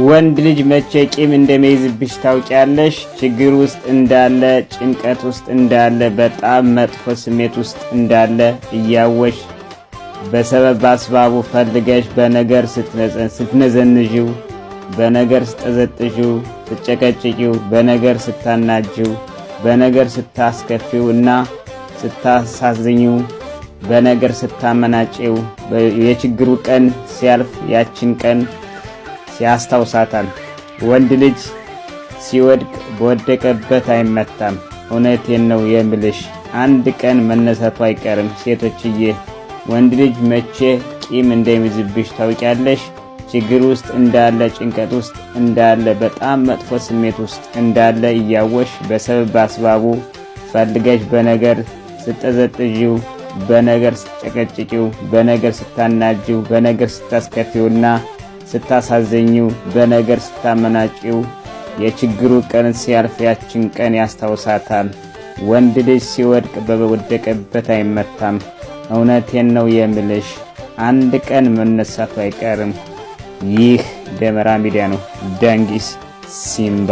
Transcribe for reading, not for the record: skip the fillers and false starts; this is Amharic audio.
ወንድ ልጅ መቼ ቂም እንደሚይዝብሽ ታውቂያለሽ? ችግር ውስጥ እንዳለ፣ ጭንቀት ውስጥ እንዳለ፣ በጣም መጥፎ ስሜት ውስጥ እንዳለ እያወሽ በሰበብ አስባቡ ፈልገሽ በነገር ስትነዘንዥው፣ በነገር ስትጠዘጥዥው፣ ስትጨቀጭቂው፣ በነገር ስታናጅው፣ በነገር ስታስከፊው እና ስታሳዝኝው፣ በነገር ስታመናጭው የችግሩ ቀን ሲያልፍ ያችን ቀን ያስታውሳታል። ወንድ ልጅ ሲወድቅ በወደቀበት አይመታም። እውነቴን ነው የምልሽ፣ አንድ ቀን መነሳቱ አይቀርም። ሴቶችዬ፣ ወንድ ልጅ መቼ ቂም እንደሚይዝብሽ ታውቂያለሽ? ችግር ውስጥ እንዳለ፣ ጭንቀት ውስጥ እንዳለ፣ በጣም መጥፎ ስሜት ውስጥ እንዳለ እያወሽ በሰበብ አስባቡ ፈልገሽ በነገር ስትጠዘጥዢው፣ በነገር ስትጨቀጭቂው፣ በነገር ስታናጂው፣ በነገር ስታስከፊውና ስታሳዘኝው፣ በነገር ስታመናጭው የችግሩ ቀን ሲያልፍ ያችን ቀን ያስታውሳታል። ወንድ ልጅ ሲወድቅ በወደቀበት አይመታም። እውነቴን ነው የምልሽ፣ አንድ ቀን መነሳቱ አይቀርም። ይህ ደመራ ሚዲያ ነው። ዳንጊስ ሲምባ